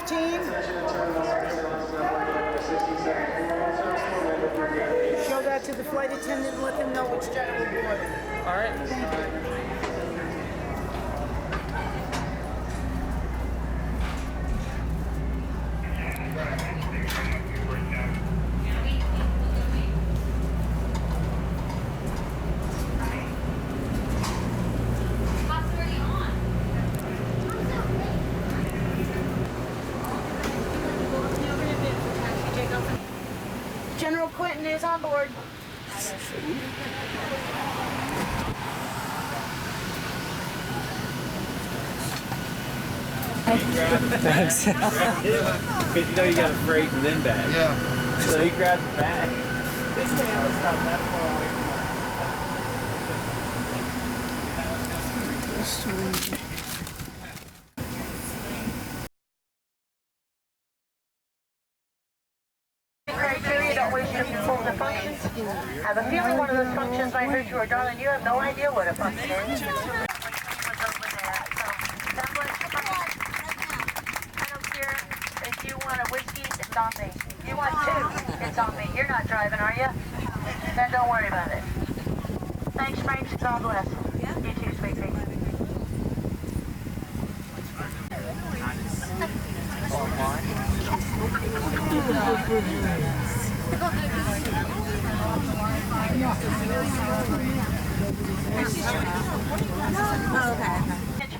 15. Show that to the flight attendant and let them know which jet it will board. All right. Thank you. General Quentin is on board. Thanks. Because you know you got a freight and then bag. Yeah. So he grabbed the bag. This man was not that far away from criteria, don't wish to perform the functions. I have a feeling one of those functions might hurt you, or darling, you have no idea what a function is. I don't care if you want a whiskey, it's on me. You want two, it's on me. You're not driving, are you? Then don't worry about it. Thanks, Frank. God bless. You too, sweet pea.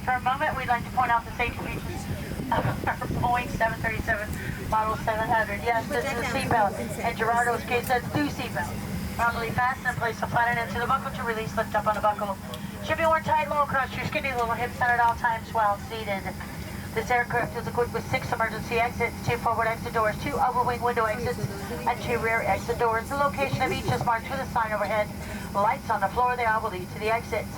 For a moment, we'd like to point out the safety features of our Boeing 737 Model 700. Yes, this is a seatbelt. In Gerardo's case, that's two seatbelts. Properly fasten and place the flat end into the buckle to release lift up on the buckle. Should be worn tight low across your skinny little hips and at all times while seated. This aircraft is equipped with 6 emergency exits, 2 forward exit doors, 2 overwing window exits, and 2 rear exit doors. The location of each is marked with a sign overhead. Lights on the floor they all will lead to the exits.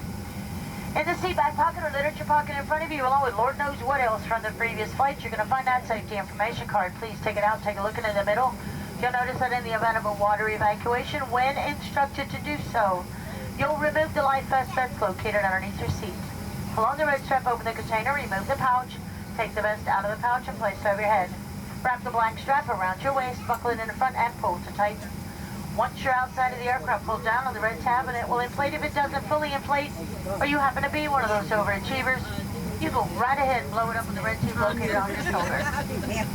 In the seat back pocket or literature pocket in front of you, along with Lord knows what else from the previous flights, you're going to find that safety information card. Please take it out, take a look in the middle. You'll notice that in the event of a water evacuation, when instructed to do so, you'll remove the life vest that's located underneath your seat. Pull on the red strap, open the container, remove the pouch, take the vest out of the pouch and place it over your head. Wrap the black strap around your waist, buckle it in the front and pull to tighten. Once you're outside of the aircraft, pull down on the red tab and it will inflate. If it doesn't fully inflate, or you happen to be one of those overachievers, you go right ahead and blow it up with the red tube located on your shoulder.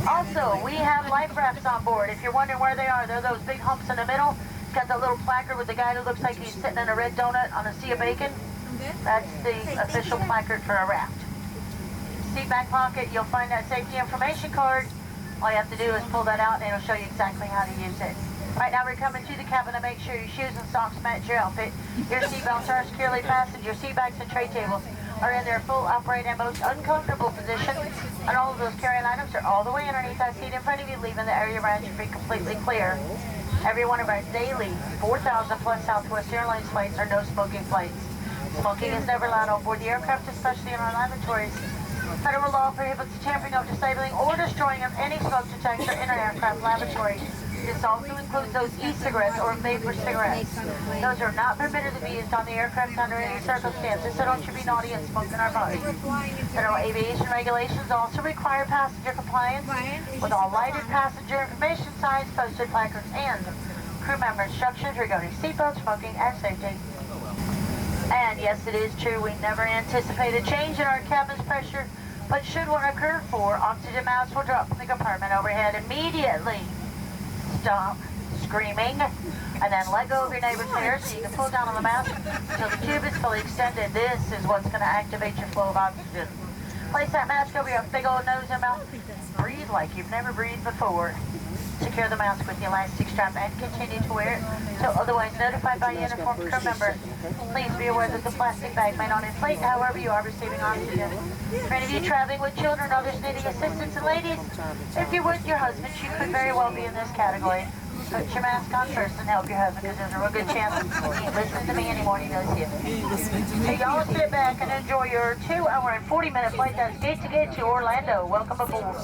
Also, we have life rafts on board. If you're wondering where they are, they're those big humps in the middle. It's got that little placard with the guy that looks like he's sitting in a red donut on a sea of bacon. That's the official placard for a raft. Seat back pocket, you'll find that safety information card. All you have to do is pull that out and it'll show you exactly how to use it. Right now we're coming to the cabin to make sure your shoes and socks match your outfit. Your seatbelts are securely fastened. Your seat backs and tray tables are in their full upright and most uncomfortable position. And all of those carry-on items are all the way underneath that seat in front of you, leaving the area around your feet completely clear. Every one of our daily 4,000 plus Southwest Airlines flights are no smoking flights. Smoking is never allowed on board the aircraft, especially in our lavatories. Federal law prohibits the tampering of, disabling, or destroying of any smoke detector in an aircraft lavatory. This also includes those e-cigarettes or vapor cigarettes. Those are not permitted to be used on the aircraft under any circumstances, so don't you be naughty and smoke in our body. Federal aviation regulations also require passenger compliance with all lighted passenger information signs, posted placards, and crew member instructions regarding seatbelt, smoking, and safety. And yes, it is true, we never anticipate a change in our cabin's pressure, but should one occur, 4 oxygen masks will drop from the compartment overhead immediately. Stop screaming, and then let go of your neighbor's hair so you can pull down on the mask until the tube is fully extended. This is what's going to activate your flow of oxygen. Place that mask over your big old nose and mouth. Breathe like you've never breathed before. Secure the mask with the elastic strap and continue to wear it until otherwise notified by your uniformed crew member. Please be aware that the plastic bag may not inflate, however you are receiving oxygen. For any of you traveling with children or others needing assistance, and ladies, if you're with your husband, you could very well be in this category. Put your mask on first and help your husband, because there's a real good chance he ain't listening to me anymore and he knows you. Hey, y'all sit back and enjoy your 2-hour and 40-minute flight that's gate to gate to Orlando. Welcome aboard.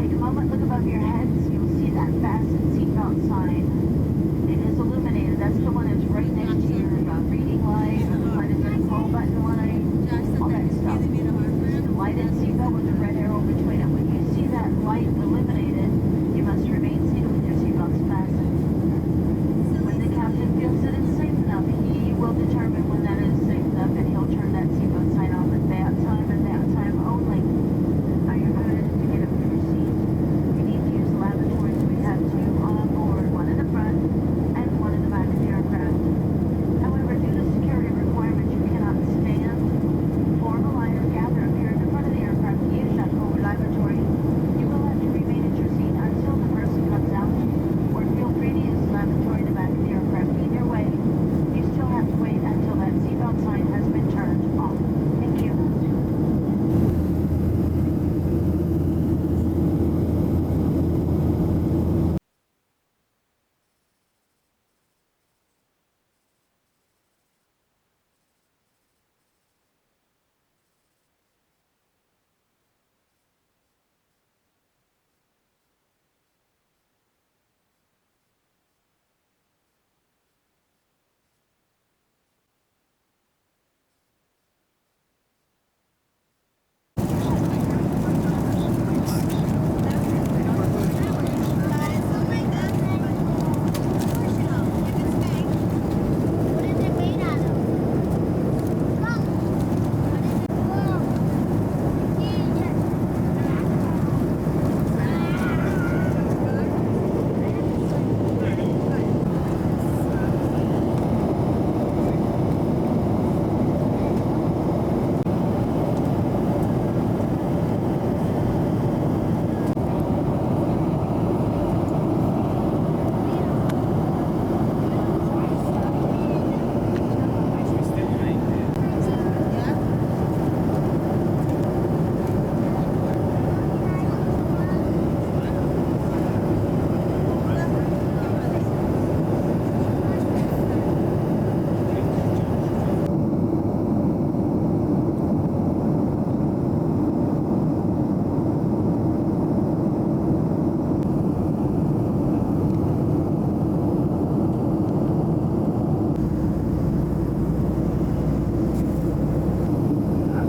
take a moment, look above your heads. You'll see that fasten seatbelt sign. It is illuminated. That's the one that's right next to your reading light, or the control button light, all that stuff. The lighted seatbelt with the red arrow between it. When you see that light illuminated, you must remain seated with your seatbelts fastened. When the captain feels that it's safe enough, he will determine when that is safe enough, and he'll turn that seatbelt sign off at that time and that time only. Now you're good to get up to your seat. You need to use lavatories. We have two on board, one in the front and one in the back of the aircraft. However, due to security requirements, you cannot stand, form a line, or gather up here in the front of the aircraft to use that forward lavatory. You will have to remain at your seat until the person comes out, or feel free to use the lavatory in the back of the aircraft. Either way, you still have to wait until that seatbelt sign has been turned off. Thank you.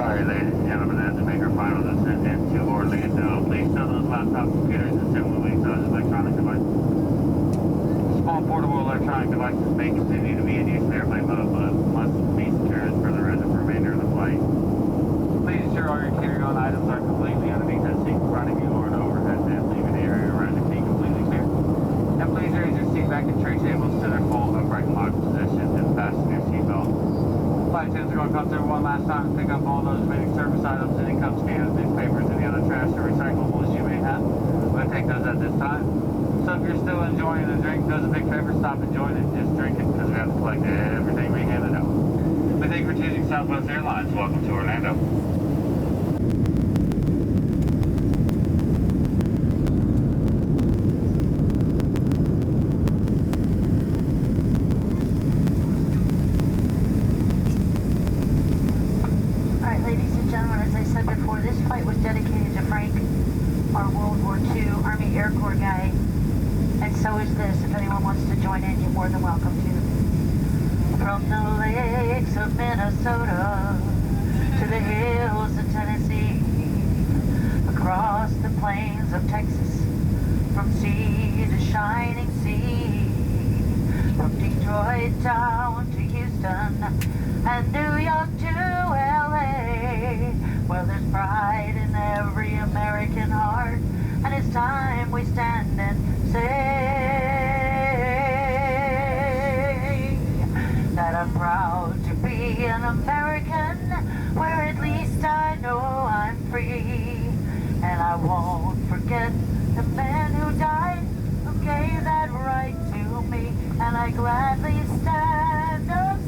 Alright, ladies and gentlemen, as we make our final descent into Orlando, please stow those laptops, computers, and similarly those electronic devices. Small portable electronic devices may continue to be in use in airplane mode, but must be secured for the remainder of the flight. Please ensure all your carry-on items are completely underneath that seat in front of you or an overhead bin, leaving the area around your feet completely clear. And please raise your seat back and tray tables to their full upright locked position and fasten your seatbelt. Flight attendants are going to come through one last time and pick up all those remaining service items and income scans, newspapers, any other trash or recyclables you may have. We're going to take those at this time. So if you're still enjoying the drink, do us a big favor, stop enjoying it, just drink it, because we have to collect everything we handed out. We thank you for choosing Southwest Airlines. Welcome to Orlando. Ladies and gentlemen, as I said before, this flight was dedicated to Frank, our World War II Army Air Corps guy, and so is this. If anyone wants to join in, you're more than welcome to. From the lakes of Minnesota to the hills of Tennessee, across the plains of Texas, from sea to shining sea, from Detroit down to Houston and New York to LA. Well, there's pride in every American heart, and it's time we stand and say that I'm proud to be an American, where at least I know I'm free. And I won't forget the man who died, who gave that right to me. And I gladly stand up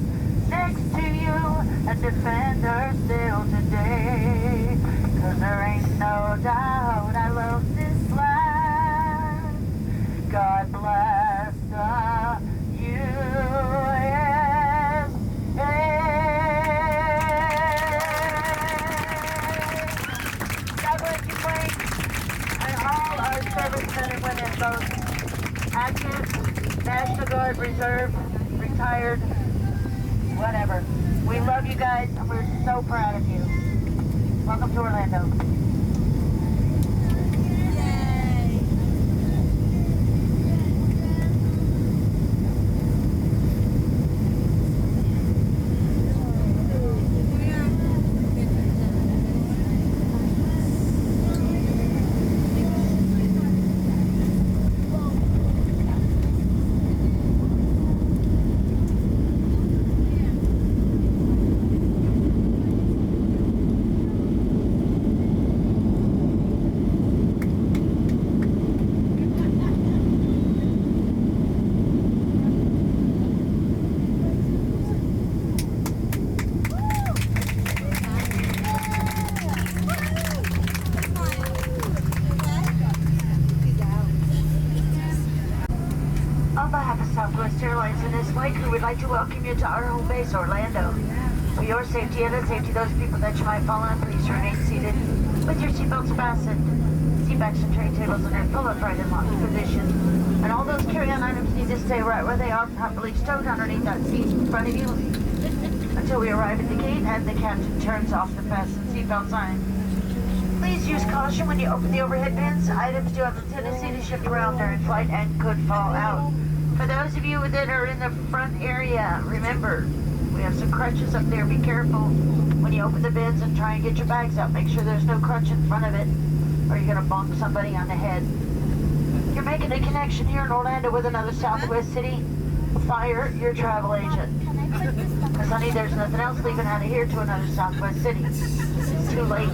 next to you and defend her still today. 'Cause there ain't no doubt I love this land. God bless the USA. God bless you, Frank, and all servicemen and women, both active, National Guard, Reserve, retired, whatever. We love you guys, and we're so proud of you. Welcome to Orlando. On behalf of Southwest Airlines and this flight crew, we'd like to welcome you to our home base, Orlando. For your safety and the safety of those people that you might fall on, please remain seated with your seatbelts fastened. Seatbacks and tray tables in their full upright and locked position. And all those carry-on items need to stay right where they are, properly stowed underneath that seat in front of you until we arrive at the gate and the captain turns off the fasten seatbelt sign. Please use caution when you open the overhead bins. Items do have a tendency to shift around during flight and could fall out. For those of you that are in the front area, remember, we have some crutches up there. Be careful when you open the bins and try and get your bags out. Make sure there's no crutch in front of it, or you're going to bonk somebody on the head. You're making a connection here in Orlando with another Southwest city. Fire your travel agent. Because, honey, there's nothing else leaving out of here to another Southwest city. It's too late.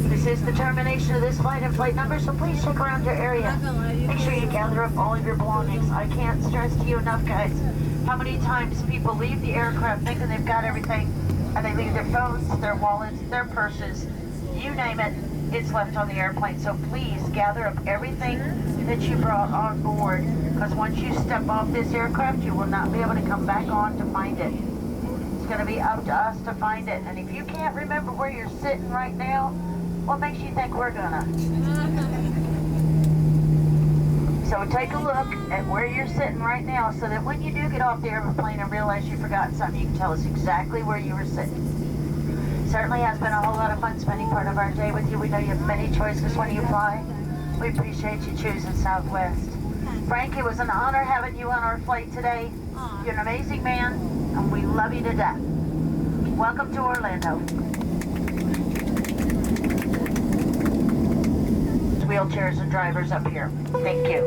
This is the termination of this flight and flight number, so please check around your area. Make sure you gather up all of your belongings. I can't stress to you enough, guys, how many times people leave the aircraft thinking they've got everything, and they leave their phones, their wallets, their purses, you name it, it's left on the airplane. So please gather up everything that you brought on board, because once you step off this aircraft, you will not be able to come back on to find it. It's going to be up to us to find it. And if you can't remember where you're sitting right now, what makes you think we're gonna? So take a look at where you're sitting right now, so that when you do get off the airplane and realize you forgot something, you can tell us exactly where you were sitting. Certainly has been a whole lot of fun spending part of our day with you. We know you have many choices when you fly. We appreciate you choosing Southwest. Frank, it was an honor having you on our flight today. You're an amazing man, and we love you to death. Welcome to Orlando. Wheelchairs and drivers up here. Thank you.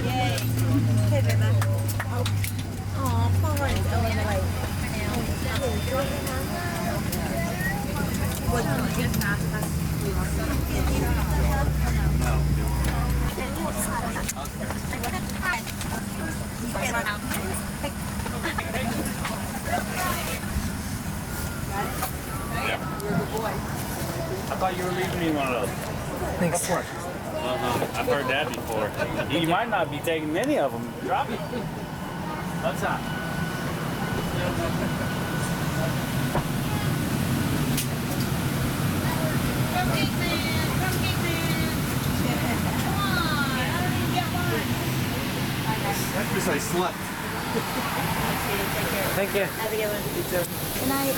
Yay. Thế về mà. Phong rồi ở bên này. I thought you were leaving me one of those. Thanks. I've heard that before. You might not be taking any of them. Drop it. What's up? That's because I slept. Thank you. Have a good one. You too. Good night.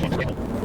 Thank you.